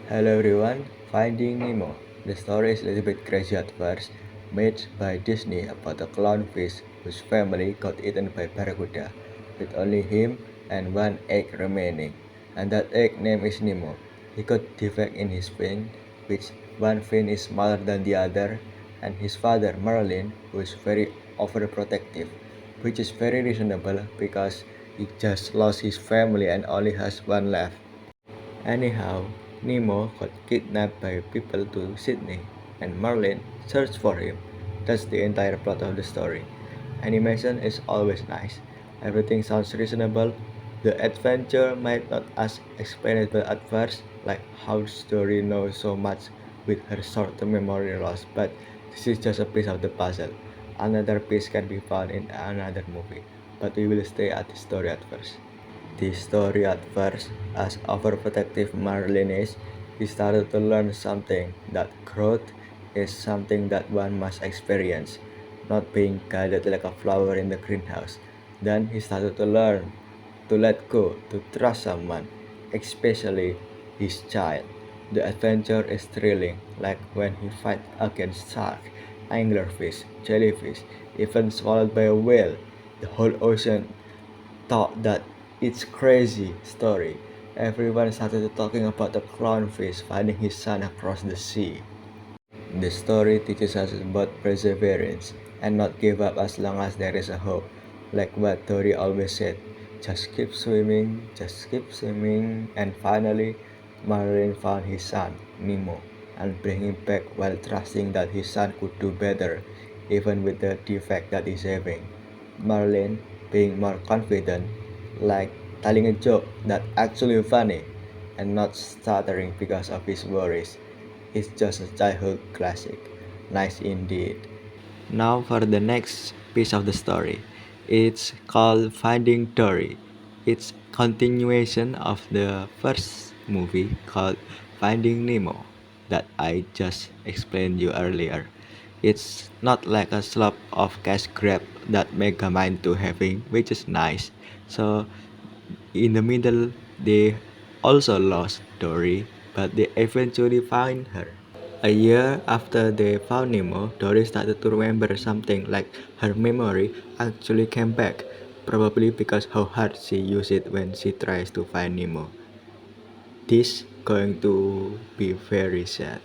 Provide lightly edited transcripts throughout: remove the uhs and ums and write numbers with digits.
Hello everyone, Finding Nemo. The story is a little bit crazy at first, made by Disney about a clownfish whose family got eaten by barracuda, with only him and one egg remaining. And that egg name is Nemo. He got defect in his fin, which one fin is smaller than the other, and his father Merlin, who is very overprotective, which is very reasonable because he just lost his family and only has one left. Anyhow, Nemo got kidnapped by people to Sydney, and Merlin searched for him. That's the entire plot of the story. Animation is always nice. Everything sounds reasonable. The adventure might not as explainable at first, like how Story knows so much with her short-term memory loss, but this is just a piece of the puzzle. Another piece can be found in another movie, but we will stay at the story at first. The story at first, as overprotective Marlin is, he started to learn something that growth is something that one must experience, not being guided like a flower in the greenhouse. Then he started to learn to let go, to trust someone, especially his child. The adventure is thrilling, like when he fights against shark, anglerfish, jellyfish, even swallowed by a whale. The whole ocean thought that it's crazy story. Everyone started talking about the clownfish finding his son across the sea. The story teaches us about perseverance and not give up as long as there is a hope. Like what Dory always said, just keep swimming, and finally, Marlin found his son, Nemo, and bring him back while trusting that his son could do better, even with the defect that he's having. Marlin, being more confident, like telling a joke that actually funny, and not stuttering because of his worries. It's just a childhood classic. Nice indeed. Now for the next piece of the story. It's called Finding Dory. It's continuation of the first movie called Finding Nemo that I just explained you earlier. It's not like a slop of cash grab that Megamind to having, which is nice. So in the middle, they also lost Dory, but they eventually found her. A year after they found Nemo, Dory started to remember something like her memory actually came back, probably because how hard she used it when she tries to find Nemo. This going to be very sad.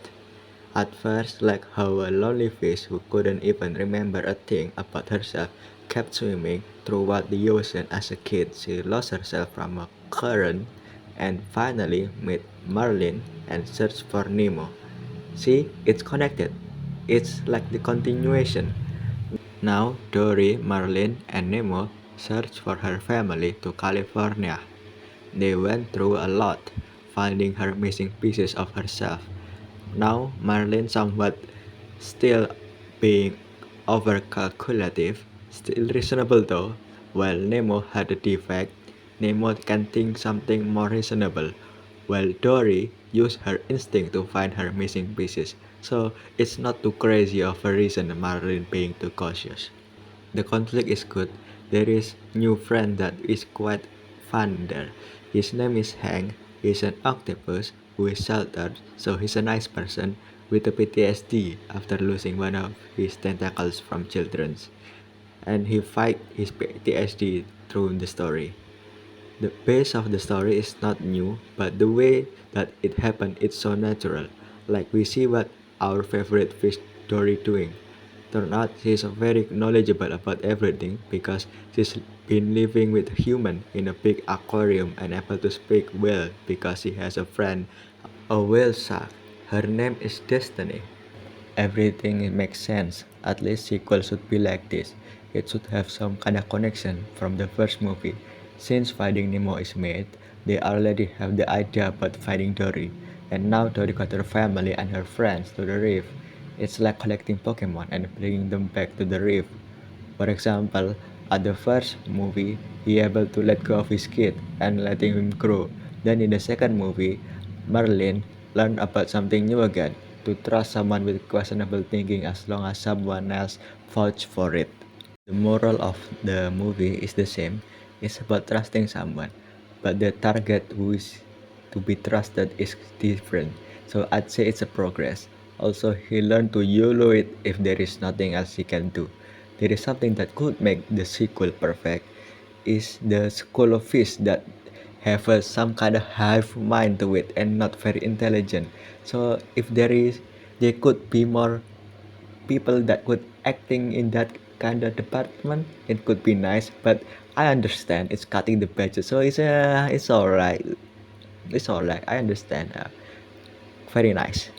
At first, like how a lonely fish who couldn't even remember a thing about herself kept swimming throughout the ocean as a kid, she lost herself from a current and finally met Marlin and searched for Nemo. See, it's connected. It's like the continuation. Now, Dory, Marlin, and Nemo search for her family to California. They went through a lot, finding her missing pieces of herself. Now, Marlin somewhat still being overcalculative, still reasonable though, while Nemo had a defect. Nemo can think something more reasonable, while Dory used her instinct to find her missing pieces. So it's not too crazy of a reason Marlin being too cautious. The conflict is good. There is new friend that is quite fun there. His name is Hank. He's an octopus who is sheltered, so he's a nice person with a PTSD after losing one of his tentacles from children's. And he fight his PTSD through the story. The base of the story is not new, but the way that it happened is so natural. Like we see what our favorite fish Dory doing. Turns out she's very knowledgeable about everything because she's been living with human in a big aquarium and able to speak well because she has a friend, a whale shark. Her name is Destiny. Everything makes sense. At least sequel should be like this. It should have some kind of connection from the first movie. Since Finding Nemo is made, they already have the idea about finding Dory, and now Dory got her family and her friends to the reef. It's like collecting Pokemon and bringing them back to the reef. For example, at the first movie, he able to let go of his kid and letting him grow. Then in the second movie, Merlin learned about something new again, to trust someone with questionable thinking as long as someone else vouch for it. The moral of the movie is the same. It's about trusting someone, but the target who is to be trusted is different. So I'd say it's a progress. Also, he learned to YOLO it if there is nothing else he can do. There is something that could make the sequel perfect is the School of Fish that have some kind of hive mind to it and not very intelligent. So if there could be more people that could acting in that kind of department, it could be nice. But I understand it's cutting the budget, so it's alright. It's alright. I understand. Very nice.